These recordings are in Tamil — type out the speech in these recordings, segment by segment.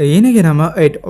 இன்னைக்கு நம்ம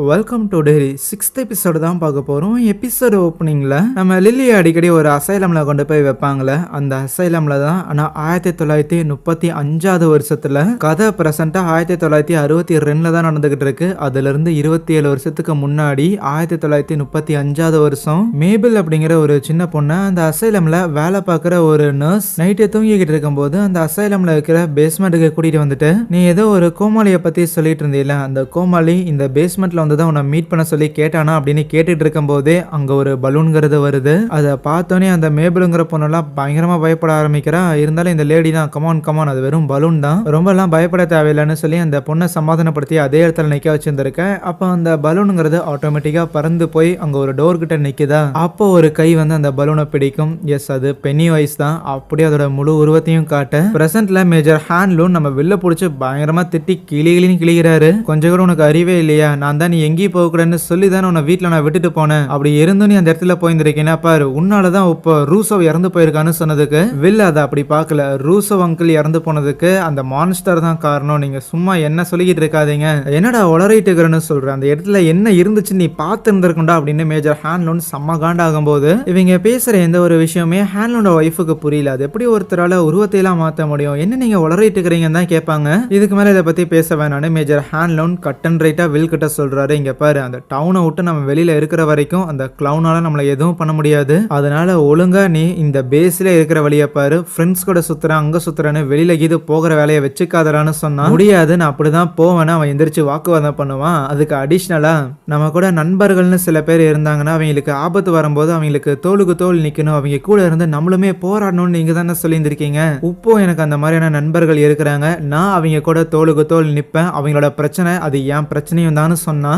welcome to daily 6th episode தான் பார்க்க போகிறோம். எபிசோடு ஓப்பனிங்கில் நம்ம லில்லியை அடிக்கடி ஒரு அசைலமில் கொண்டு போய் வைப்பாங்களே, அந்த அசைலமில் தான். ஆனால் 1935 வருஷத்தில் கதை ப்ரெசண்ட்டாக 1962 தான் நடந்துகிட்டு இருக்கு. அதுலேருந்து 27 வருஷத்துக்கு முன்னாடி 1935 வருஷம் மேபிள் அப்படிங்கிற ஒரு சின்ன பொண்ணை அந்த அசைலமில் வேலை பார்க்குற ஒரு நர்ஸ் நைட்டு தூங்கிக்கிட்டு இருக்கும்போது அந்த அசைலமில் இருக்கிற பேஸ்மெண்ட்டுக்கு கூட்டிகிட்டு வந்துட்டு, நீ ஏதோ ஒரு கோமாளியை பற்றி சொல்லிட்டு இருந்தீல, அந்த கோமாளி இந்த பேஸ்மெண்ட்ல வந்து தான் உன்னை மீட் பண்ண சொல்லி கேட்டானா அப்படின்னு கேட்டுட்டு இருக்கும் போதே அங்க ஒரு பலூன்ங்கிறது வருது. அதை பார்த்தோன்னே அந்த மேபிளுங்கிற பொண்ணெல்லாம் பயங்கரமா பயப்பட ஆரம்பிக்கிறா. இருந்தாலும் இந்த லேடி தான் கமான் அது வெறும் பலூன் தான், ரொம்ப எல்லாம் பயப்பட தேவையில்லைன்னு சொல்லி அந்த பொண்ணை சமாதானப்படுத்தி அதே இடத்துல நிக்க வச்சிருந்திருக்கேன். அப்போ அந்த பலூனுங்கிறது ஆட்டோமேட்டிக்கா பறந்து போய் அங்க ஒரு டோர் கிட்ட நிக்குதா. அப்போ ஒரு கை வந்து அந்த பலூனை பிடிக்கும். எஸ், அது பென்னி வைஸ் தான். அப்படியே அதோட முழு உருவத்தையும் காட்ட பிரசன்ட்ல மேஜர் ஹேண்ட்லூன் நம்ம வெளில பிடிச்சி பயங்கரமா திட்டி கிளின்னு கிளிகிறாரு. கொஞ்சம் கூட உனக்கு அறிவே இல்லையா, நான் தான் நீ எங்கேயும் போகக்கூடாதுன்னு சொல்லி தானே உன்னை வீட்டில் நான் விட்டுட்டு போனேன். அப்படி இருந்தும் நீ அந்த இடத்துல போயிருந்திருக்கேன்னா பாரு, உன்னாலதான் இப்போ ரூசோ இறந்து போயிருக்கான்னு சொன்னதுக்கு வில் அதை அப்படி பார்க்கல. ரூசோ அங்கிள் இறந்து போனதுக்கு அந்த மான்ஸ்டர் தான் காரணம். நீங்க சும்மா என்ன சொல்லிக்கிட்டு இருக்காதீங்க, என்னடா உளறிட்டு இருக்கிறேன்னு சொல்றேன். அந்த இடத்துல என்ன இருந்துச்சு நீ பார்த்து இருந்திருக்குண்டா அப்படின்னு மேஜர் ஹேண்ட்லூன் செம்ம காண்டாகும் போது இவங்க பேசுற எந்த ஒரு விஷயமே ஹேண்ட்லூனோட ஒய்ஃபுக்கு புரியல. அது எப்படி ஒருத்தரால உருவத்தை எல்லாம் மாற்ற முடியும், என்ன நீங்க உளறிட்டு இருக்கிறீங்கன்னு தான் கேட்பாங்க. இதுக்கு மேல இதை பத்தி பேச வேணான்னு மேஜர் ஹேண்ட்லூன் கட் அண்ட் ரைட்டா வில் கிட்ட சொல்றாரு. இங்க பாரு, அந்த டவுனை விட்டு நம்ம வெளியில இருக்கிற வரைக்கும் அந்த கிளவுனால நம்மள எதுவும் பண்ண முடியாது. அதனால ஒழுங்கா நீ இந்த பேஸ்ல இருக்கிற வழியை பாரு, ஃப்ரெண்ட்ஸ் கூட சுத்துறேன் அங்க சுத்துறேன்னு வெளியில கீது போகிற வேலையை வச்சுக்காதரான்னு சொன்னா முடியாது, நான் அப்படிதான் போவேன்னு அவன் எந்திரிச்சு வாக்குவாதம் பண்ணுவான். அதுக்கு அடிஷ்னலா நம்ம கூட நண்பர்கள்னு சில பேர் இருந்தாங்கன்னா அவங்களுக்கு ஆபத்து வரும்போது அவங்களுக்கு தோளுக்கு தோல் நிக்கணும், அவங்க கூட இருந்து நம்மளுமே போராடணும்னு நீங்க தானே சொல்லியிருந்திருக்கீங்க. இப்போ எனக்கு அந்த மாதிரியான நண்பர்கள் இருக்கிறாங்க, நான் அவங்க கூட தோளுக்கு தோல் நிப்பேன். அவங்களோட பிரச்சனை அது ஏன் பிரச்சனையும் தான் சொன்னா.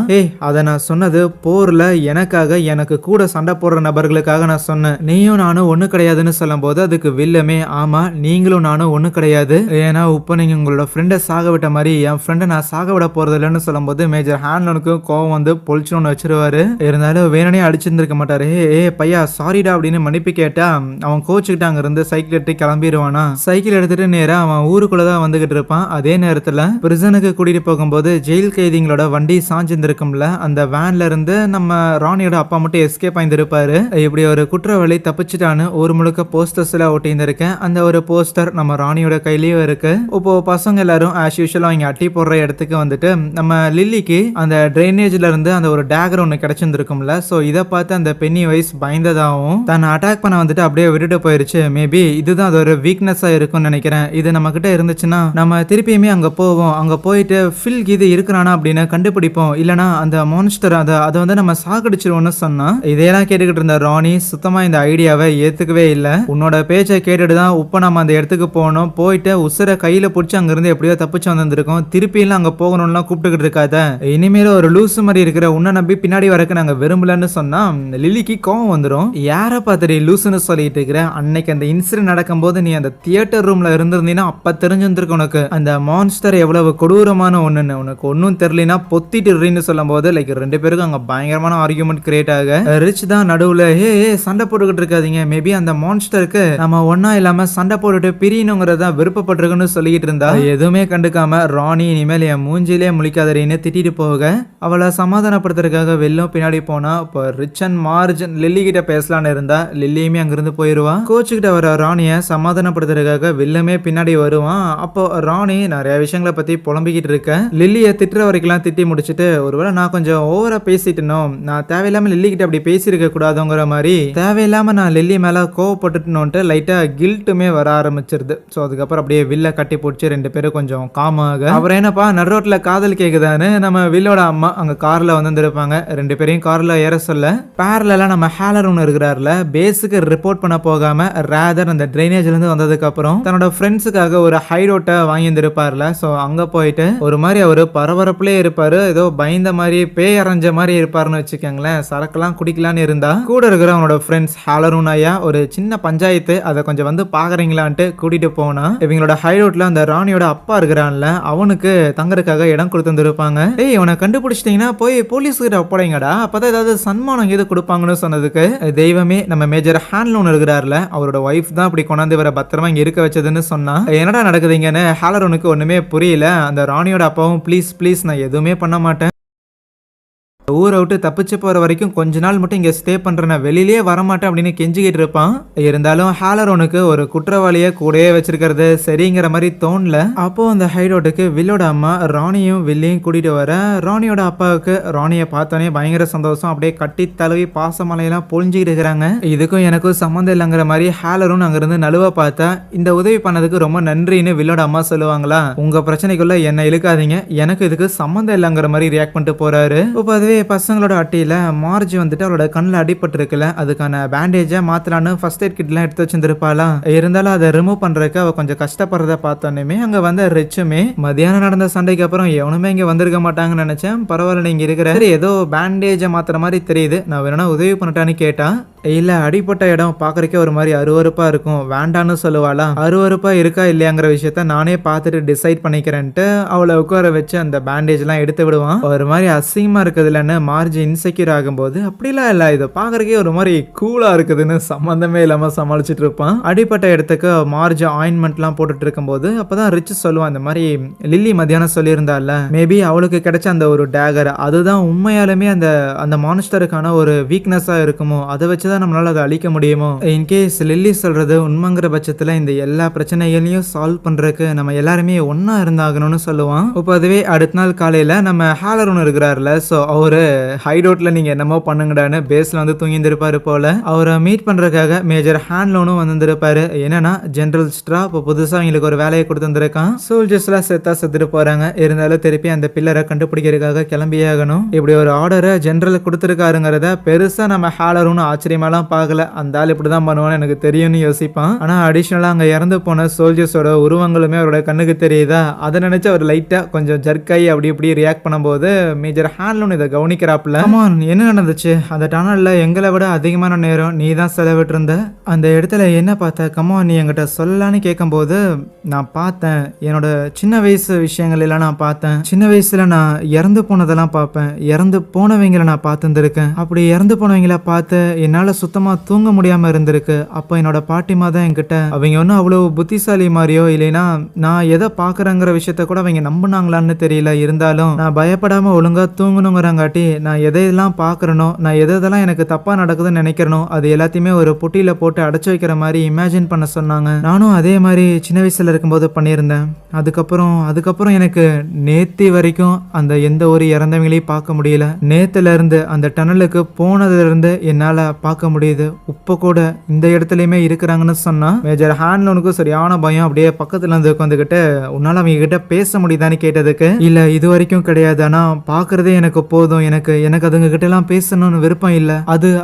அதை நான் சொன்னது போர்ல எனக்காக, எனக்கு கூட சண்டை போடுற நபர்களுக்காக நான் சொன்னேன். நீயும் நானும் ஒண்ணு கிடையாதுன்னு சொல்லும் போது அதுக்கு வில்லமே, ஆமா நீங்களும் நானும் ஒண்ணு கிடையாது, ஏன்னா இப்போ நீங்க உங்களோட ஃப்ரெண்டை சாக விட்ட மாதிரி என் ஃப்ரெண்டை நான் சாக விட போறது இல்லைன்னு சொல்லும் போது மேஜர் ஹேண்ட்லனுக்கு கோவம் வந்து பொழிச்சுன்னு வச்சிருவாரு. இருந்தாலும் வேணனே அடிச்சிருந்திருக்க மாட்டாரு. பையா சாரிடா அப்படின்னு மன்னிப்பு கேட்டா அவன் கோச்சுக்கிட்டு அங்க இருந்து சைக்கிள் எடுத்து கிளம்பிடுவானா. சைக்கிள் எடுத்துட்டு நேரா அவன் ஊருக்குள்ளதான் வந்துகிட்டு இருப்பான். அதே நேரத்துல பிரிசனுக்கு கூட்டிட்டு போகும்போது ஜெயில் கைதிகளோட வண்டி சாஞ்சிருக்கும்ல, அந்த வேன்ல இருந்து நம்ம ராணியோட அப்பா மட்டும் எஸ்கேப் ஆயிருப்பாரு. இப்படி ஒரு குற்றவாளி தப்பிச்சுட்டான்னு ஒரு முழுக்க போஸ்டர்ஸ்ல ஒட்டியிருந்திருக்கேன். அந்த ஒரு போஸ்டர் நம்ம ராணியோட கையிலயும் இருக்கு. இப்போ பசங்க எல்லாரும் ஆஸ் யூஷுவல் அவங்க அட்டி போடுற இடத்துக்கு வந்துட்டு நம்ம லில்லிக்கு அந்த ட்ரைனேஜ்ல இருந்து அந்த ஒரு டேகர் ஒன்று கிடைச்சிருந்துருக்கும்ல. ஸோ இதை பார்த்து அந்த பென்னி வைஸ் பயந்ததாகவும் தன்னை அட்டாக் பண்ண வந்துட்டு அப்படியே விட்டுட்டு போயிருச்சு. மேபி இதுதான் அது ஒரு வீக்னஸா இருக்கும்னு நினைக்கிறேன். இது நம்ம கிட்ட இருந்துச்சுன்னா நம்ம திருப்பியுமே அங்க போவோம், அங்க போயிட்டு ஃபில் இது இருக்கிறானா அப்படின்னு கண்டுபிடிப்போம், இல்லனா அந்த மான்ஸ்டர் அதை வந்து நம்ம சாகடிச்சிருவோம்னு சொன்னா. இதையெல்லாம் கேட்டுக்கிட்டு இருந்த ராணி சுத்தமா இந்த ஐடியாவை ஏத்துக்கவே இல்லை. உன்னோட பேச்சை கேட்டுட்டு தான் உப்ப நம்ம அந்த இடத்துக்கு போகணும், போயிட்டு உசுர கையில பிடிச்சி அங்க இருந்து எப்படியோ தப்பிச்சு வந்திருக்கோம், திருப்பி எல்லாம் அங்க போகணும்லாம் கூப்பிட்டுக்கிட்டு இருக்காத. இனிமேல ஒரு லூசு மாதிரி இருக்கிற உன்னை நம்பி பின்னாடி வரைக்கும் நாங்க விரும்பலன்னு சொன்னா லில்லிக்கு கோவம் வந்துடும். யாரை பார்த்துட்டு லூசுன்னு சொல்லிட்டு இருக்கிற, அன்னைக்கு அந்த இன்சிடென்ட் நடக்கும் போது நீ அந்த தியேட்டர் ரூம்ல இருந்திருந்தீங்கன்னா அப்ப தெரிஞ்சிருந்திருக்கு உனக்கு அந்த மான்ஸ்டர் எவ்வளவு கொடூரமான ஒண்ணுன்னு. உனக்கு ஒன்னும் தெரியலனா பொத்திட்டு சொல்லும் போது லைக் ரெண்டு பேருக்கும் அங்க பயங்கரமான ஆர்குமெண்ட் கிரியேட் ஆக ரிச் தான் நடுவுல சண்டை போட்டுக்கிட்டு இருக்காதீங்க, மேபி அந்த மான்ஸ்டருக்கு நம்ம ஒன்னா இல்லாம சண்டை போட்டுட்டு பிரியணுங்கிறத விருப்பப்பட்டிருக்குன்னு சொல்லிட்டு இருந்தா. எதுவுமே கண்டுக்காம ராணி இனிமேல் என் மூஞ்சிலே முழிக்காதறின்னு திட்டிட்டு போக அவளை சமாதானப்படுத்துறதுக்காக வெல்லும் பின்னாடி போனா. இப்போ ரிச் அண்ட் மார்ஜன் லில்லி கிட்ட பேசலான்னு இருந்தா லில்லியுமே அங்கிருந்து போயிருவா. கோச்சுக்கிட்ட வர ராணிய சமாதானப்படுத்துறதுக்காக வில்லுமே பின்னாடி வருவான். அப்போ ராணி நிறைய விஷயங்களை பத்தி புலம்பிக்கிட்டு இருக்க லில்லிய திட்டுற வரைக்கும் திட்டி முடிச்சுட்டு, ஒருவேளை நான் கொஞ்சம் ஓவரா பேசிட்டனோ, நான் தேவையில்லாம லில்லி கிட்ட அப்படி பேசியிருக்க கூடாதுங்கிற மாதிரி தேவையில்லாம நான் லில்லி மேல கோவப்பட்டுட்டோன்ட்டு லைட்டா கில்ட்டுமே வர ஆரம்பிச்சிருது. ஸோ அதுக்கப்புறம் அப்படியே வில்ல கட்டி பிடிச்சி ரெண்டு பேரும் கொஞ்சம் காமாக அப்புறம் என்னப்பா நடு ரோட்ல காதல் கேக்குதான்னு நம்ம வில்லோட அம்மா அங்க கார்ல வந்துருப்பாங்க. ரெண்டு பேரையும் கார்ல ஏற சொல்ல பேரலா நம்ம ஹேலர் ஒன்று இருக்கிறாருல, பேஸுக்கு ரிப்போர்ட் பண்ண போகாம ரேதர் அந்த ட்ரைனேஜ்ல இருந்து வந்ததுக்கு அப்புறம் தன்னோட ஃப்ரெண்ட்ஸுக்காக ஒரு ஹைரோட்டை வாங்கி இருந்திருப்பார்ல. ஸோ அங்க போயிட்டு ஒரு மாதிரி அவரு பரபரப்புலே இருப்பாரு, ஏதோ பயந்த மாதிரி பேய் அரைஞ்ச மாதிரி இருப்பாருன்னு வச்சுக்கோங்களேன். சரக்கெல்லாம் குடிக்கலான்னு இருந்தா கூட இருக்கிற அவனோட ஃப்ரெண்ட்ஸ் ஹாலரூன் ஐயா ஒரு சின்ன பஞ்சாயத்து, அதை கொஞ்சம் வந்து பாக்குறீங்களான்ட்டு கூட்டிட்டு போனா இவங்களோட ஹைரோட்ல அந்த ராணியோட அப்பா இருக்கிறான்ல, அவனுக்கு தங்கறதுக்காக இடம் கொடுத்துருப்பாங்க. இவனை கண்டுபிடிச்சிட்டீங்கன்னா போய் போலீஸ் கிட்ட ஒப்படைங்கடா, அப்பதான் ஏதாவது சன்மானம் எது கொடுப்பாங்கன்னு சொன்னதுக்கு தெய்வமே நம்ம மேஜர் ஹேண்ட்லூன் இருக்கிறார்ல, அவரோட ஒய்ஃப் தான் அப்படி கொண்டாந்து வர பத்திரமா இங்க இருக்க வச்சதுன்னு சொன்னா. என்னடா நடக்குதுங்கன்னு ஹாலரூனுக்கு ஒண்ணுமே புரியல. அந்த ராணியோட அப்பாவும் ப்ளீஸ் நான் எதுவுமே பண்ண மாட்டேன், ஊரை விட்டு தப்பிச்சு போற வரைக்கும் கொஞ்ச நாள் மட்டும் இங்க ஸ்டே பண்றேன், வெளியிலேயே வரமாட்டேன் அப்படின்னு கெஞ்சிக்கிட்டு இருப்பான். இருந்தாலும் ஹாலரோனுக்கு ஒரு குற்றவாளியை கூடயே வச்சிருக்கிறது சரிங்கிற மாதிரி தோணல. அப்போ அந்த ஹைடோட்டுக்கு வில்லோட அம்மா ராணியும் வில்லையும் கூட்டிட்டு வர, ராணியோட அப்பாவுக்கு ராணியை பார்த்தோன்னே பயங்கர சந்தோஷம், அப்படியே கட்டி தழுவி பாசமலையெல்லாம் பொழிஞ்சுக்கிட்டு இருக்கிறாங்க. இதுக்கும் எனக்கும் சம்மந்தம் இல்லைங்கிற மாதிரி ஹாலரும் அங்கிருந்து நழுவ பார்த்தா, இந்த உதவி பண்ணதுக்கு ரொம்ப நன்றின்னு வில்லோட அம்மா சொல்லுவாங்களா, உங்க பிரச்சனைக்குள்ள என்ன இழுக்காதீங்க, எனக்கு இதுக்கு சம்மந்தம் இல்லைங்கிற மாதிரி ரியாக்ட் பண்ணிட்டு போறாரு. இப்போ அதுவே பசங்களோட அட்டையில மார்ஜ் வந்துட்டு அவளோட கண்ணில் அடிபட்டு இருக்குல்ல, அதுக்கான பேண்டேஜை மாத்தலான்னு ஃபர்ஸ்ட் எய்ட் கிட்லாம் எடுத்து வச்சிருந்திருப்பாளா. இருந்தாலும் அதை ரிமூவ் பண்றதுக்கு அவ கொஞ்சம் கஷ்டப்படுறத பார்த்தோன்னே அங்க வந்த ரிச்சுமே, மத்தியானம் நடந்த சண்டைக்கு அப்புறம் எவனுமே இங்க வந்திருக்க மாட்டாங்கன்னு நினைச்சேன், பரவாயில்ல நீங்க இருக்கிற, ஏதோ பேண்டேஜை மாத்துற மாதிரி தெரியுது, நான் வேணா உதவி பண்ணட்டான்னு கேட்டா. இல்ல அடிப்பட்ட இடம் பாக்குறதுக்கே ஒரு மாதிரி அருவருப்பா இருக்கும், வேண்டான்னு சொல்லுவாளா. அருவருப்பா இருக்கா இல்லையாங்கிற விஷயத்த நானே பார்த்துட்டு டிசைட் பண்ணிக்கிறேன்ட்டு அவளை உட்கார வச்சு அந்த பேண்டேஜ் எல்லாம் எடுத்து விடுவான். ஒரு மாதிரி அசிங்கமா இருக்குதுலன்னு மார்ஜ் இன்செக்யூர் ஆகும்போது, அப்படிலாம் இல்ல இதை பாக்குறதுக்கே ஒரு மாதிரி கூலா இருக்குதுன்னு சம்பந்தமே இல்லாம சமாளிச்சுட்டு இருப்பான். அடிப்பட்ட இடத்துக்கு மார்ஜ் ஆயின்மெண்ட் எல்லாம் போட்டுட்டு இருக்கும்போது அப்பதான் ரிச் சொல்லுவான், இந்த மாதிரி லில்லி மத்தியானம் சொல்லியிருந்தால, மேபி அவளுக்கு கிடைச்ச அந்த ஒரு டேகர் அதுதான் உண்மையாலுமே அந்த அந்த மான்ஸ்டருக்கான ஒரு வீக்னஸா இருக்குமோ, அதை வச்சுதான் நம்மளால அதை அழிக்க முடியுமோ. இன்கேஸ் லில்லி சொல்றது உண்மைங்கிற பட்சத்துல இந்த எல்லா பிரச்சனைகளையும் சால்வ் பண்றதுக்கு நம்ம எல்லாருமே ஒன்னா இருந்தாகணும்னு சொல்லுவான். இப்போ அதுவே அடுத்த நாள் காலையில நம்ம ஹாலரோன் இருக்கிறாருல, சோ அவரு ஹைடோட்ல நீங்க என்னமோ பண்ணுங்கடான்னு பேஸ்ல வந்து தூங்கியிருப்பாரு போல. அவரை மீட் பண்றதுக்காக மேஜர் ஹேண்ட்லோனும் வந்திருப்பாரு. என்னன்னா ஜெனரல் ஸ்ட்ரா இப்போ புதுசா அவங்களுக்கு ஒரு வேலையை கொடுத்துருக்கான். சோல்ஜர்ஸ் எல்லாம் செத்துட்டு போறாங்க, இருந்தாலும் திருப்பி அந்த பில்லரை கண்டுபிடிக்கிறதுக்காக கிளம்பியாகணும். இப்படி ஒரு ஆர்டரை ஜெனரல் கொடுத்துருக்காருங்கிறத பெருசா நம்ம ஹாலரோன் ஆச்சரியமாலாம் பார்க்கல, அந்த ஆள் இப்படிதான் பண்ணுவான்னு எனக்கு தெரியும்னு யோசிப்பான். ஆனா அடிஷனலா அங்க இறந்து போன சோல்ஜர்ஸோட உருவங்களுமே அவரோட கண்ணுக்கு தெரியுதா, அதை நினைச்சு அவர் லைட்டா கொஞ்சம் ஜர்க்காயி அப்படி இப்படி ரியாக்ட் பண்ணும்போது மேஜர் ஹேண்ட்லோன் இதை கவனிக்கிறாப்ல. என்ன நடந்துச்சு, அந்த டனல்ல எங்களை விட அதிகமான நேரம் நீ தான் செலவிட்டு இருந்த, அந்த இடத்துல என்ன பார்த்த, கமான் நீ என்கிட்ட சொல்லலான்னு கேட்கும்போது, நான் பார்த்தேன் என்னோட சின்ன வயசு விஷயங்கள் எல்லாம் நான் பார்த்தேன், சின்ன வயசுல நான் இறந்து போனதெல்லாம் பார்ப்பேன், இறந்து போனவங்களை நான் பார்த்துருக்கேன், அப்படி இறந்து போனவங்களை பார்த்து என்னால சுத்தமா தூங்க முடியாம இருந்திருக்கு. அப்போ என்னோட பாட்டிமா தான் என்கிட்ட, அவங்க ஒன்றும் அவ்வளவு புத்திசாலி மாதிரியோ இல்லைன்னா நான் எதை பார்க்குறேங்கிற விஷயத்த கூட அவங்க நம்பினாங்களான்னு தெரியல, இருந்தாலும் நான் பயப்படாம ஒழுங்கா தூங்கணுங்கிறாங்காட்டி நான் எதையெல்லாம் பார்க்குறனோ, நான் எதெல்லாம் எனக்கு தப்பா நடக்குதுன்னு நினைக்கிறனோ அது எல்லாத்தையுமே ஒரு புட்டியில போட்டு அடைச்சு வைக்கிற மாதிரி இமேஜின் பண்ண சொன்னாங்க. நானும் அதே மாதிரி சின்ன வயசுல இருக்கும்போது பண்ணியிருந்தேன். அதுக்கப்புறம் எனக்கு நேத்தி வரைக்கும் அந்த எந்த ஒரு இறந்தவங்களையும் பார்க்க முடியல. நேத்துல இருந்து அந்த டனலுக்கு போனதுல இருந்து என்னால பார்க்க முடியுது. உப்ப கூட இந்த இடத்துலயுமே இருக்கிறாங்கன்னு சொன்னா மேஜர் ஹேண்ட்லோனுக்கு சரியான பயம். அப்படியே பக்கத்துல இருந்து உட்காந்துக்கிட்டு, உன்னால அவங்க கிட்ட பேச முடியுதான்னு கேட்டதுக்கு, இல்ல இது வரைக்கும் கிடையாது, ஆனா பாக்குறதே எனக்கு போதும், எனக்கு அதுங்க கிட்ட எல்லாம் பேசணும்னு விருப்பம் இல்ல,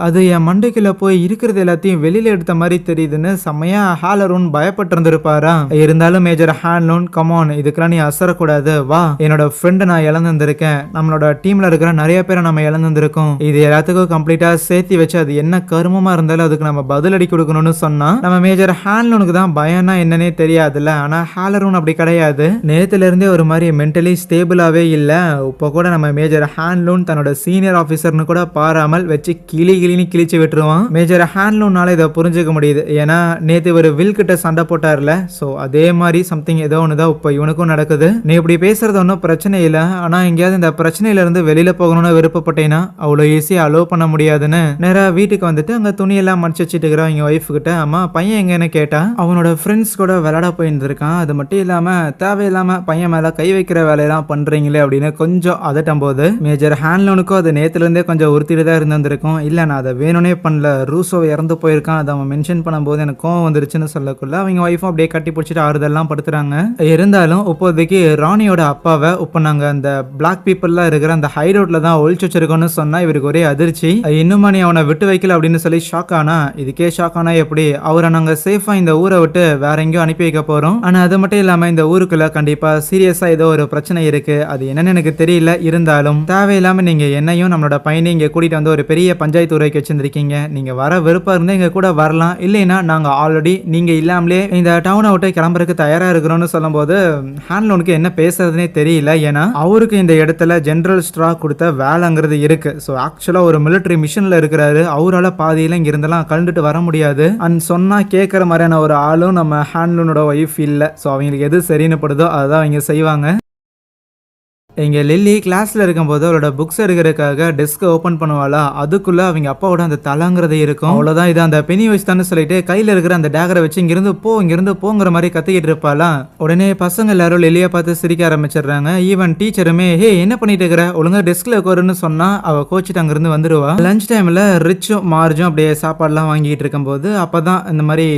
அது என் மண்டைக்குள்ள போய் இருக்கிறது எல்லாத்தையும் வெளியில எடுத்த மாதிரி தெரியுதுன்னு செம்மையா ஹாலரோன் பயப்பட்டு இருந்திருப்பாரா. இருந்தாலும் மேஜர் ஹேண்ட்லோன், கமான் இதுக்கெல்லாம் நீ அசரக்கூடாது, வா, என்னோட ஃப்ரெண்ட் நான் இழந்திருக்கேன், நம்மளோட டீம்ல இருக்கிற நிறைய பேரை நம்ம இழந்திருக்கோம், இது எல்லாத்துக்கும் கம்ப்ளீட்டா சேர்த்து வச்சு அது என்ன கருமமா இருந்தாலும் அதுக்கு நம்ம பதிலடி கொடுக்கணும்னு சொன்னா, நம்ம மேஜர் ஹேண்ட்லோனுக்கு தான் பயம்னா என்னன்னே தெரியாதுல்ல. ஆனா ஹாலரோன் அப்படி கிடையாது, நேத்துல இருந்தே ஒரு மாதிரி மென்டலி ஸ்டேபிளாவே இல்ல. இப்போ கூட நம்ம மேஜர் ஹேண்ட்லோன் தன்னோட சீனியர் ஆபீசர்னு கூட பாராமல் வச்சு கிளின்னு கிழிச்சு விட்டுருவான். மேஜர் ஹேண்ட்லோனால இதை புரிஞ்சுக்க முடியுது, ஏன்னா நேத்து ஒரு வில் கிட்ட சண்டை போட்டார்ல, சோ அதே மாதிரி சம்திங் ஏதோ ஒண்ணுதான் இப்போ இவனுக்கும் நடக்குது. நீ இப்படி பேசுறது ஒன்றும் பிரச்சனை இல்லை, ஆனா எங்கேயாவது இந்த பிரச்சனையில இருந்து வெளியில போகணும்னு விருப்பப்பட்டேன்னா அவ்வளோ ஈஸியா அலோவ் பண்ண முடியாதுன்னு நேரா வீட்டுக்கு வந்துட்டு அங்க துணியெல்லாம் மடிச்சு வச்சுட்டு இருக்கிற அவங்க ஒய்ஃப் கிட்ட, அம்மா பையன் எங்கன்னு கேட்டா, அவனோட ஃப்ரெண்ட்ஸ் கூட விளையாட போயிருந்திருக்கான், அது மட்டும் இல்லாம தேவையில்லாம பையன் மேல கை வைக்கிற வேலையெல்லாம் பண்றீங்களே அப்படின்னு கொஞ்சம் அதட்டும் போது, மேஜர் ஹேண்ட்லோனுக்கும் அது நேத்துல இருந்தே கொஞ்சம் உறுத்திட்டு தான் இருந்திருக்கும். இல்ல நான் அதை வேணும்னே பண்ணல, ரூசோ இறந்து போயிருக்கான், அதை அவன் மென்ஷன் பண்ணும்போது எனக்கு கோவம் வந்துருச்சுன்னு சொல்லக்குள்ள அவங்க ஒய்ஃபும் அப்படியே கட்டி பிடிச்சிட்டு ஆறுதெல்லாம் படுத்துறாங்க. இருந்தாலும் இப்போதைக்கு ராணியோட அப்பாவை இப்போ நாங்க அந்த பிளாக் பீப்புள்லாம் இருக்கிற அந்த ஹைரோட்ல தான் ஒழிச்சு வச்சிருக்கோம்னு சொன்னா இவருக்கு ஒரே அதிர்ச்சி. இன்னுமா நீ அவனை விட்டு வைக்கல அப்படின்னு சொல்லி ஷாக் ஆனா, இதுக்கே ஷாக் ஆனா எப்படி, அவரை நாங்க சேஃபா இந்த ஊரை விட்டு வேற எங்கேயோ அனுப்பி வைக்க போறோம், ஆனா அது மட்டும் இல்லாம இந்த ஊருக்குள்ள கண்டிப்பா சீரியஸா ஏதோ ஒரு பிரச்சனை இருக்கு, அது என்னன்னு எனக்கு தெரியல, இருந்தாலும் தேவையில்லாம நீங்க என்னையும் நம்மளோட பையனையும் இங்க கூட்டிட்டு வந்து ஒரு பெரிய பஞ்சாயத்து உரைக்கு வச்சிருக்கீங்க, நீங்க வர விருப்பம் இருந்தா இங்க கூட வரலாம், இல்லைன்னா நாங்க ஆல்ரெடி நீங்க இல்லாமலே இந்த டவுனை விட்டு கிளம்புறதுக்கு தயாரா இருக்கிறோம்னு சொல்லும் போது ஹேண்ட்லோனுக்கு என்ன பேசுறதுனே தெரியல. ஏன்னா அவருக்கு இந்த இடத்துல ஜெனரல் ஸ்ட்ரா கொடுத்த வேலைங்கிறது இருக்கு. ஸோ ஆக்சுவலா ஒரு மிலிட்டரி மிஷன்ல இருக்கிறாரு, அவரால் பாதியில இங்க இருந்தெல்லாம் கலந்துட்டு வர முடியாது. அண்ட் சொன்னா கேட்கற மாதிரியான ஒரு ஆளும் நம்ம ஹேண்ட்லோனோட ஒய்ஃப் இல்ல. ஸோ அவங்களுக்கு எது சரின்னு படுதோ அதான் அவங்க செய்வாங்க. இங்க லில்லி கிளாஸ்ல இருக்கும்போது அவளோட புக்ஸ் எடுக்கிறதுக்காக டெஸ்க் ஓபன் பண்ணுவாளா, அதுக்குள்ள அவங்க அப்பாவோட அந்த தலைங்கிறது இருக்கும். அவ்வளவுதான், இது அந்த பெனி வைஸ் தானே சொல்லிட்டு கையில இருக்கிற அந்த டேகரை வச்சு இங்கிருந்து போங்கிற மாதிரி கத்திக்கிட்டு இருப்பாளா. உடனே பசங்க எல்லாரும் லில்லியா பார்த்து சிரிக்க ஆரம்பிச்சிடுறாங்க. ஈவன் டீச்சருமே ஹே என்ன பண்ணிட்டு இருக்கிற, ஒழுங்கா டெஸ்க்ல உட்காருன்னு சொன்னா அவ கோச்சிட்டு அங்கிருந்து வந்துருவா. லஞ்ச் டைம்ல ரிச்சும் மார்ஜும் அப்படியே சாப்பாடுலாம் வாங்கிட்டு இருக்கும்போது அப்பதான் இந்த மாதிரி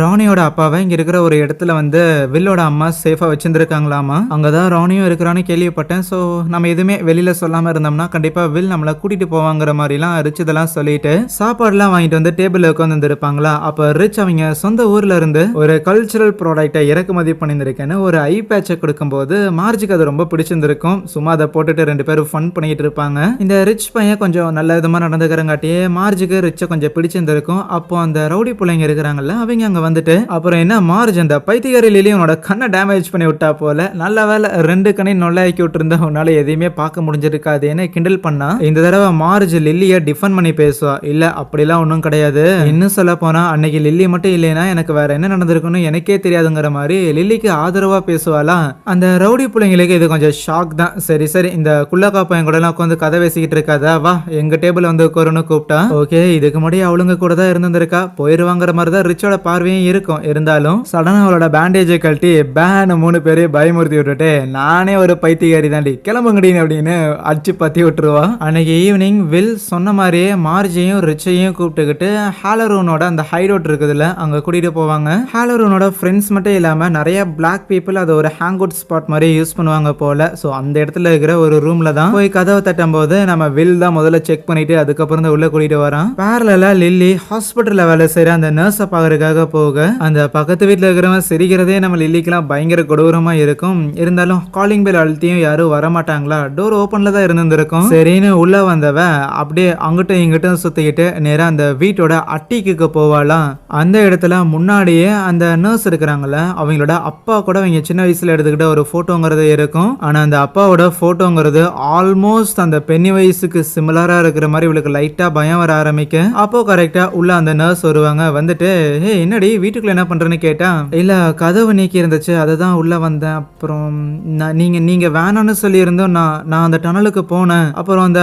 ராணியோட அப்பாவை இங்க இருக்கிற ஒரு இடத்துல வந்து வில்லோட அம்மா சேஃபா வச்சிருந்திருக்காங்களாமா. அங்கதான் ராணியும் இருக்கிறான்னு கேள்விப்பட்டேன். ஸோ நம்ம எதுவுமே வெளியில சொல்லாம இருந்தோம்னா கண்டிப்பா வில் நம்மள கூட்டிட்டு போவாங்கிற மாதிரிலாம் ரிச் இதெல்லாம் சொல்லிட்டு சாப்பாடுலாம் வாங்கிட்டு வந்து டேபிள்ல உட்காந்து இருப்பாங்களா. அப்ப ரிச் அவங்க சொந்த ஊர்ல இருந்து ஒரு கல்ச்சுரல் ப்ராடக்டை இறக்குமதி பண்ணியிருக்கேன்னு ஒரு ஐ பேட்சை கொடுக்கும்போது மார்ஜுக்கு அது ரொம்ப பிடிச்சிருந்திருக்கும். சும்மா அதை போட்டுட்டு ரெண்டு பேரும் ஃபன் பண்ணிட்டு இருப்பாங்க. இந்த ரிச் பையன் கொஞ்சம் நல்ல விதமா நடந்துக்கிறங்காட்டியே மார்ஜுக்கு ரிச்சை கொஞ்சம் பிடிச்சிருந்திருக்கும். அப்போ அந்த ரவுடி பிள்ளைங்க இருக்கிறாங்கல்ல, அவங்க அங்க வந்துட்டு அப்புறம் என்ன மார்ஜ் அந்த பைத்தியக்காரி லில்லி உன்னோட கண்ணை டேமேஜ் பண்ணி விட்டா போல, நல்ல வேலை ரெண்டு கண்ணையும் நொல்லாக்கி விட்டுருந்தா உன்னால எதையுமே பார்க்க முடிஞ்சிருக்காதுன்னு கிண்டல் பண்ணா. இந்த தடவை மார்ஜ் லில்லியை டிஃபெண்ட் பண்ணி பேசுவா. இல்ல அப்படிலாம் ஒன்றும் கிடையாது, இன்னும் சொல்ல போனா அன்னைக்கு லில்லி மட்டும் இல்லைன்னா எனக்கு வேற என்ன நடந்திருக்குன்னு எனக்கே தெரியாதுங்கிற மாதிரி லில்லிக்கு ஆதரவா பேசுவாளா. அந்த ரவுடி பிள்ளைங்களுக்கு இது கொஞ்சம் ஷாக் தான். சரி சரி இந்த குள்ளக்கா பையன் கூட எல்லாம் உட்காந்து கதை பேசிக்கிட்டு இருக்காதா, வா எங்க டேபிள் வந்து உட்காருன்னு கூப்பிட்டா. ஓகே இதுக்கு முன்னாடி அவளுங்க கூட தான் இருந்திருக்கா, போயிருவாங்கிற மாதிரி தான் ரிச்சோட பார்வையும் இருக்கும். இருந்தாலும் சடனா அவளோட பேண்டேஜை கழட்டி பேன் 3 பேரையும் பயமுறுத்தி விட்டுட்டு நானே ஒரு பைத்தியக்காரி தாண்டி கிளம்புங்கடின்னு அப்படின்னு அடிச்சு பத்தி விட்டுருவா. அன்னைக்கு ஈவினிங் வில் சொன்ன மாதிரியே மார்ஜையும் ரிச்சையும் கூப்பிட்டுக்கிட்டு ஹாலரூனோட அந்த ஹைடவுட் இருக்குதுல்ல அங்க கூட்டிட்டு போவாங்க. ஹாலரூனோட ஃப்ரெண்ட்ஸ் மட்டும் இல்லாம நிறைய பிளாக் பீப்புள் அது ஒரு ஹேங் அவுட் ஸ்பாட் மாதிரி யூஸ் பண்ணுவாங்க போல. ஸோ அந்த இடத்துல இருக்கிற ஒரு ரூம்ல தான் போய் கதவை தட்டும் போது நம்ம வில் தான் முதல்ல செக் பண்ணிட்டு அதுக்கப்புறம் தான் உள்ள கூட்டிட்டு வரான். பேரலா லில்லி ஹாஸ்பிட்டல்ல வேலை செய்யற அந்த நர்ஸை பாக்குறதுக்காக போக அந்த பக்கத்து வீட்டுல இருக்கிறவன் சிரிக்கிறதே நம்ம லில்லிக்கெல்லாம் பயங்கர கொடூரமா இருக்கும். இருந்தாலும் காலிங் பெல் அழுத்தியும் யாரும் வரமாட்டாங்களா, டோர் ஓபன்ல தான் இருந்திருக்கும். சரின்னு உள்ள வந்தவ அப்படியே அங்கிட்டும் இங்கிட்டும் சுத்திக்கிட்டு நேரா அந்த வீட்டோட அட்டிக்கு போவாளாம். அந்த இடத்துல முன்னாடியே அந்த நர்ஸ் இருக்கிறாங்கல்ல, அவங்களோட அப்பா கூட அவங்க சின்ன வயசுல எடுத்துக்கிட்ட ஒரு போட்டோங்கிறது இருக்கும். ஆனா அந்த அப்பாவோட போட்டோங்கிறது ஆல்மோஸ்ட் அந்த பென்னி வயசுக்கு சிமிலரா இருக்கிற மாதிரி இவளுக்கு லைட்டா பயம் வர ஆரம்பிக்க. அப்போ கரெக்டா உள்ள அந்த நர்ஸ் வருவாங்க. வந்துட்டு ஹே என்னடி வீட்டுக்குள்ள என்ன பண்றேன்னு கேட்டா, இல்ல கதவு நீக்கி இருந்துச்சு அதுதான் உள்ள வந்தேன். அப்புறம் நீங்க வேணாம்னு சொல்லி இருந்தோம், நான் அந்த டனலுக்கு போனேன். அப்புறம் அந்த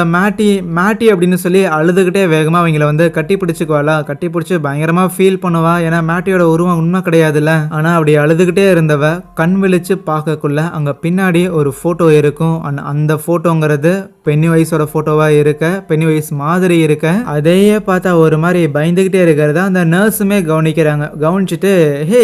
மேட்டி அப்படின்னு சொல்லி அழுதுகிட்டே வேகமா அவங்கள வந்து கட்டி பிடிச்சுக்குவாளா. கட்டி பிடிச்சு பயங்கரமா ஃபீல் பண்ணுவா. ஏன்னா மேட்டியோட உருவம் உண்மை கிடையாதுல்ல. ஆனா அப்படி அழுதுகிட்டே இருந்தவ கண் விழிச்சு பார்க்கக்குள்ள அங்க பின்னாடி ஒரு போட்டோ இருக்கும். அந்த போட்டோங்கிறது பென்னி வைஸோட போட்டோவா இருக்க, பென்னி வைஸ் மாதிரி இருக்க. அதையே பார்த்தா ஒரு மாதிரி பயந்துகிட்டே இருக்கிறத அந்த நர்ஸுமே கவனிக்கிறாங்க. கவனிச்சுட்டு ஹே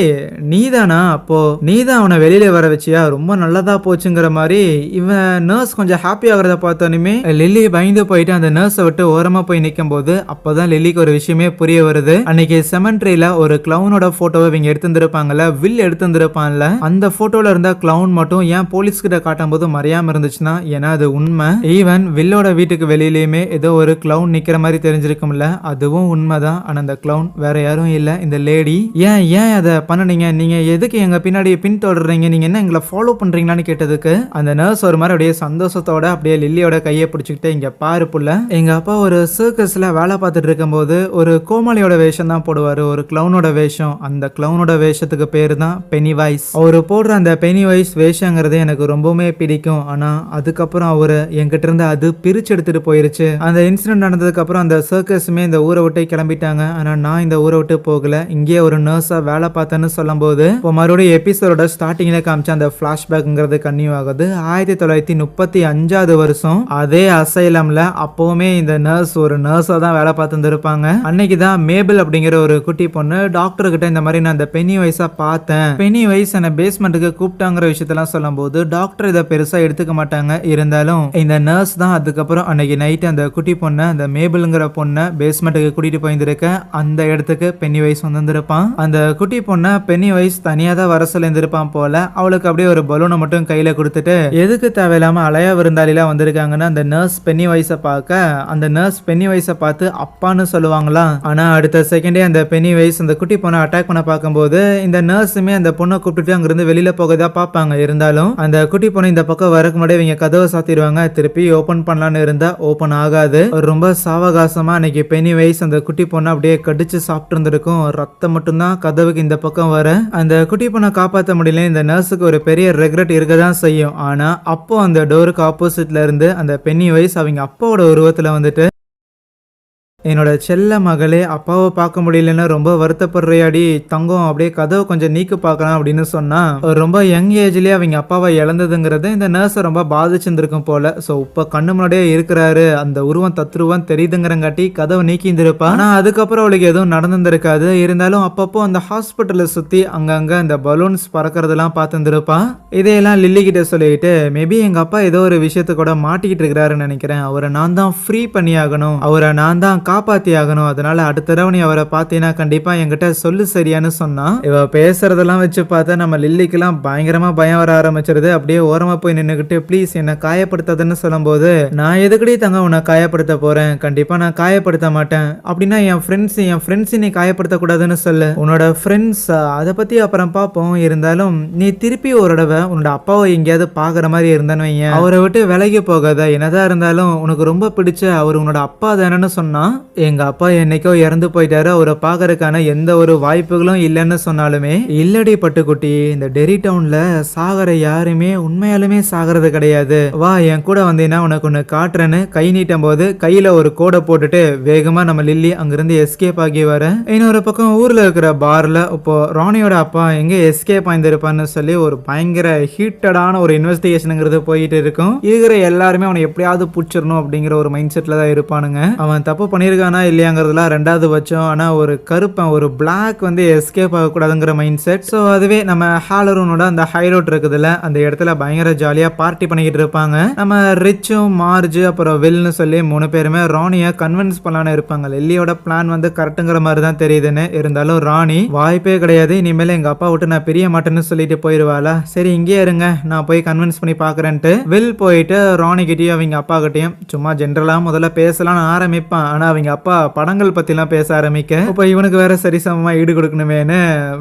நீதானா, அப்போ நீதான் அவனை வெளியில வர வச்சியா, ரொம்ப நல்லதா போச்சுங்கிற மாதிரி இவன் நர்ஸ் கொஞ்சம் ஹாப்பி ஆகிறத பார்த்தோன்னே லில்லி பயந்து போயிட்டு அந்த நர்ஸை விட்டு ஓரமா போய் நிற்கும் போது அப்பதான் லில்லிக்கு ஒரு விஷயமே புரிய வருது. அன்னைக்கு செமெண்ட்ரியில ஒரு கிளவுனோட போட்டோவை இவங்க எடுத்துருப்பாங்கல்ல, வில் எடுத்துருப்பான்ல, அந்த போட்டோல இருந்த கிளவுன் மட்டும் ஏன் போலீஸ் கிட்ட காட்டும் போது மறையாம இருந்துச்சுன்னா, ஏன்னா அது உண்மை. ஈவன் வில்லோட வீட்டுக்கு வெளியிலயுமே ஏதோ ஒரு கிளவுன் நிக்கிற மாதிரி தெரிஞ்சிருக்கும்ல, அதுவும் உண்மைதான். ஆனா அந்த கிளவுன் வேற யாரும் இல்ல, இந்த லேடி. ஏன் அதை பண்ணனீங்க, நீங்க எதுக்கு எங்க பின்னாடி பின்தொடர்றீங்க, நீங்க என்ன எங்களை ஃபாலோ பண்றீங்களான்னு கேட்டதுக்கு அந்த நர்ஸ் ஒரு மாதிரி அப்படியே சந்தோஷத்தோட அப்படியே லில்லியோட கையை பிடிச்சிக்கிட்டு, இங்க பாரு புள்ள, எங்க அப்பா ஒரு சர்க்கஸ்ல வேலை பார்த்துட்டு இருக்கும் போது ஒரு கோமாளியோட வேஷம் தான் போடுவாரு, ஒரு கிளவுனோட வேஷம். அந்த கிளவுனோட வேஷத்துக்கு பேரு தான் பெனி வைஸ். அவரு போடுற அந்த பெனி வைஸ் வேஷங்கிறது எனக்கு ரொம்பவுமே பிடிக்கும். ஆனா அதுக்கப்புறம் அவரு என்கிட்ட இருந்து அது பிரிச்சு எடுத்துட்டு போயிருச்சு. அந்த இன்சிடென்ட் நடந்ததுக்கு அப்புறம் அந்த சர்க்கஸுமே இந்த ஊரை விட்டு கிளம்பிட்டாங்க. ஆனா நான் இந்த ஊரை விட்டு போகல, இங்கே ஒரு நர்ஸா வேலை பார்த்தேன்னு சொல்லும் போது இப்போ மறுபடியும் எபிசோட ஸ்டார்டிங்ல காமிச்ச அந்த பிளாஷ்பேக்ங்கிறது கன்னியூ ஆகுது. 1935 வருஷம் அதே அசைலம்ல அப்பவுமே இந்த நர்ஸ் ஒரு நர்ஸா தான் வேலை பார்த்து இருப்பாங்க. அன்னைக்கு தான் மேபிள் அப்படிங்கிற ஒரு குட்டி பொண்ணு டாக்டர் கிட்ட இந்த மாதிரி நான் அந்த பென்னி வைஸா பார்த்தேன், பென்னி வைஸ் என்ன பேஸ்மெண்ட்டுக்கு கூப்பிட்டாங்கிற விஷயத்தெல்லாம் சொல்லும் போது டாக்டர் இதை பெருசா எடுத்துக்க மாட்டாங்க. இருந்தாலும் இந்த நர்ஸ் தான் அதுக்கப்புறம் அன்னைக்கு நைட் அந்த குட்டி பொண்ணை, அந்த மேபிள்ங்கிற பொண்ணை பேஸ்மெண்ட்டுக்கு கூட்டிட்டு போயிருக்க அந்த இடத்துக்கு பென்னி வைஸ் வந்திருப்பான். அந்த குட்டி பொண்ணை பென்னி வைஸ் தனியா தான் வர சொல்லியிருந்திருப்பான் போல. அவளுக்கு அப்படியே ஒரு பலூனை மட்டும் கையில கொடுத்துட்டு எதுக்கு தேவையில்லாம அலையா விருந்தாளிலாம் வந்திருக்காங்கன்னா அந்த நர்ஸ் பென்னி வைஸை பார்க்க, அந்த நர்ஸ் பென்னி வைஸை பார்த்து அப்பான்னு சொல்லுவாங்களா. ஆனா அடுத்த செகண்டே அந்த பென்னி வைஸ் அந்த குட்டி பொண்ணை அட்டாக் பண்ண பார்க்கும்போது இந்த நர்ஸுமே அந்த பொண்ணை கூப்பிட்டுட்டு அங்கிருந்து வெளியில போகதா பார்ப்பாங்க. இருந்தாலும் அந்த குட்டி பொண்ணு இந்த பக்கம் வரக்கு முன்னாடி இவங்க கதவை சாத்திடுவாங்க. திருப்பி ஓபன் பண்ணலான்னு இருந்தா ஓபன் ஆகாது. ரொம்ப சாவகாசமா அன்னைக்கு பென்னி வைஸ் அந்த குட்டி பொண்ணை அப்படியே கடிச்சு சாப்பிட்டு இருந்திருக்கும். ரத்தம் மட்டும்தான் கதவுக்கு இந்த பக்கம் வர. அந்த குட்டி பொண்ணை காப்பாற்ற முடியல. இந்த நர்ஸுக்கு ஒரு பெரிய ரெக்ரெட் இருக்கதான் செய்யும். ஆனா அப்போ அந்த டோருக்கு ஆப்போசிட்ல இருந்து அந்த பென்னி வைஸ் அவங்க அப்பாவோட உருவத்துல வந்துட்டு என்னோட செல்ல மகளே அப்பாவை பார்க்க முடியலன்னு ரொம்ப வருத்தப்படுறியாடி தங்கம், அப்படியே கதவை கொஞ்சம் நீக்கு பார்க்கலாம் அப்படின்னு சொன்னா ரொம்ப யங் ஏஜ்லயே அவங்க அப்பாவை இழந்ததுங்கிறது இந்த நர்ஸை ரொம்ப பாதிச்சிருந்திருக்கும் போல. ஸோ இப்போ கண்ணு முன்னாடியே இருக்கிறாரு, அந்த உருவம் தத்ருவம் தெரியுதுங்கிறங்காட்டி கதவை நீக்கிந்திருப்பா. ஆனா அதுக்கப்புறம் அவளுக்கு எதுவும் நடந்திருக்காது. இருந்தாலும் அப்பப்போ அந்த ஹாஸ்பிட்டலை சுத்தி அங்கங்க அந்த பலூன்ஸ் பறக்கிறதெல்லாம் பார்த்துருப்பா. இதையெல்லாம் லில்லி கிட்ட சொல்லிட்டு மேபி எங்க அப்பா ஏதோ ஒரு விஷயத்த கூட மாட்டிக்கிட்டு இருக்கிறாருன்னு நினைக்கிறேன், அவரை நான் தான் ஃப்ரீ பண்ணி ஆகணும், அவரை நான் தான் காப்பாத்தி ஆகணும், அதனால அடுத்த தடவை நீ அவரை பார்த்தீங்கன்னா கண்டிப்பா என்கிட்ட சொல்லு சரியானு சொன்னா. இவ பேசுறதெல்லாம் வச்சு பார்த்தா நம்ம லில்லிக்கெல்லாம் பயங்கரமா பயம் வர ஆரம்பிச்சிருது. அப்படியே ஓரமா போய் நின்னுக்கிட்டு ப்ளீஸ் என்ன காயப்படுத்தாதுன்னு சொல்லும் போது, நான் எதுக்கடி தங்க உன்னை காயப்படுத்த போறேன், கண்டிப்பா நான் காயப்படுத்த மாட்டேன், அப்படின்னா என் ஃப்ரெண்ட்ஸ் நீ காயப்படுத்த கூடாதுன்னு சொல்லு, உன்னோட ஃப்ரெண்ட்ஸ் அதை பத்தி அப்புறம் பார்ப்போம், இருந்தாலும் நீ திருப்பி ஒரு தடவை உன்னோட அப்பாவை எங்கேயாவது பாக்குற மாதிரி இருந்தான்னு வையன், அவரை விட்டு விலகி போகாத, என்னதான் இருந்தாலும் உனக்கு ரொம்ப பிடிச்ச அவர் உன்னோட அப்பா தானேன்னு சொன்னா. எங்க அப்பா என்னைக்கோ இறந்து போயிட்டாரு, அவரை பாக்குறதுக்கான எந்த ஒரு வாய்ப்புகளும் இல்லைன்னு சொன்னாலுமே, இல்லடி பட்டுக்குட்டி, இந்த டெரி டவுன்ல சாகர யாருமே உண்மையாலுமே சாகிறது கிடையாது, வா என் கூட வந்தீங்கன்னா உனக்கு ஒண்ணு காட்டுறேன்னு கை நீட்டும் போது கையில ஒரு கோடை போட்டுட்டு வேகமா நம்ம லில்லி அங்கிருந்து எஸ்கேப் ஆகி வர. இன்னொரு பக்கம் ஊர்ல இருக்கிற பார்ல இப்போ ராணியோட அப்பா எங்க எஸ்கேப் ஆயிருப்பான்னு சொல்லி ஒரு பயங்கர ஹீட்டடான ஒரு இன்வெஸ்டிகேஷனுங்கிறது போயிட்டு இருக்கும். இருக்கிற எல்லாருமே அவனை எப்படியாவது பிடிச்சிடணும் அப்படிங்கிற ஒரு மைண்ட் செட்ல தான் இருப்பானுங்க. அவன் தப்பு பண்ணிருக்கானா இல்லையாங்கிறதுலாம் ரெண்டாவது பட்சம், ஆனா ஒரு கருப்பன் ஒரு பிளாக் வந்து எஸ்கேப் ஆகக்கூடாதுங்கிற மைண்ட் செட். ஸோ அதுவே நம்ம ஹாலரூனோட அந்த ஹைரோட் இருக்குதுல்ல, அந்த இடத்துல பயங்கர ஜாலியா பார்ட்டி பண்ணிக்கிட்டு இருப்பாங்க. நம்ம ரிச்சும் மார்ஜ் அப்புறம் வில்னு சொல்லி 3 பேருமே ராணியை கன்வின்ஸ் பண்ணலான்னு இருப்பாங்க. லில்லியோட பிளான் வந்து கரெக்டுங்கிற மாதிரி தான் தெரியுதுன்னு. இருந்தாலும் ராணி வாய்ப்பே கிடையாது, இனிமேல் எங்க அப்பா விட்டு நான் பிரிய மாட்டேன்னு சொல்லிட்டு போயிருவாளா, சரி இங்கேயே இருங்க நான் போய் கன்வின்ஸ் பண்ணி பாக்குறேன்ட்டு வில் போயிட்டு ராணி கிட்டயும் அவங்க அப்பா கிட்டயும் சும்மா ஜென்ரலா முதல்ல பேசலாம்னு ஆரம்பிப்பான். ஆனா அவங்க அப்பா படங்கள் பத்திலாம் பேச ஆரம்பிக்க, இப்போ இவனுக்கு வேற சரிசமமா ஈடு கொடுக்கணுமேனு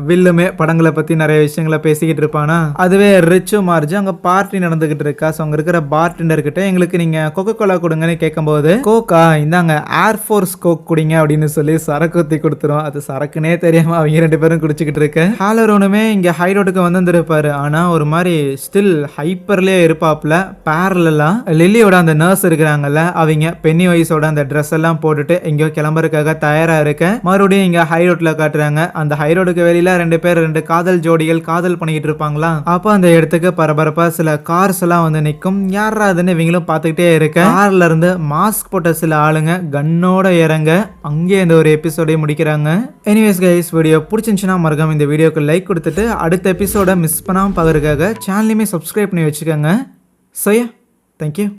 வில்லுமே படங்களை பத்தி நிறைய விஷயங்களை பேசிக்கிட்டு இருப்பானா. அதுவே ரிச்சு மார்ஜ் அங்க பார்ட்டி நடந்துகிட்டு இருக்கா. ஸோ அங்க இருக்கிற பார்டெண்டர் கிட்ட எங்களுக்கு நீங்க கோகோ கோலா கொடுங்கன்னு கேட்கும்போது, கோக்கா இந்தாங்க ஏர்ஃபோர்ஸ் கோக் குடிங்க அப்படின்னு சொல்லி சரக்கு ஊத்தி கொடுத்துரும். அது சரக்குனே தெரியாம அவங்க 2 பேரும் குடிச்சுக்கிட்டு இருக்கு. ஹாலரோனுமே இங்க ஹைரோட்டுக்கு வந்திருப்பாரு, ஆனா ஒரு மாதிரி ஸ்டில் ஹைப்பர்லயே இருப்பாப்ல. பேரலா லில்லியோட அந்த நர்ஸ் இருக்கிறாங்கல்ல, அவங்க பென்னி வைஸோட அந்த ட்ரெஸ் எல்லாம் போட்டுட்டு எங்கேயோ கிளம்புறதுக்காக தயாரா இருக்க. மறுபடியும் இங்க ஹைரோட்ல காட்டுறாங்க. அந்த ஹைரோடுக்கு வெளியில 2 காதல் ஜோடிகள் காதல் பண்ணிக்கிட்டு இருப்பாங்களா. அப்ப அந்த இடத்துக்கு பரபரப்பா சில கார்ஸ் எல்லாம் வந்து நிக்கும். யாரா அதுன்னு இவங்களும் பார்த்துக்கிட்டே இருக்க. கார்ல இருந்து மாஸ்க் போட்ட சில ஆளுங்க கன்னோட இறங்க. அங்கே இந்த ஒரு எபிசோடை முடிக்கிறாங்க. எனிவேஸ் கைஸ், வீடியோ பிடிச்சிருந்துச்சுன்னா மறக்காம இந்த வீடியோக்கு லைக் கொடுத்துட்டு அடுத்த எபிசோட மிஸ் பண்ணாம பார்க்கறதுக்காக சேனலையுமே சப்ஸ்கிரைப் பண்ணி வச்சுக்கோங்க. So yeah, thank you.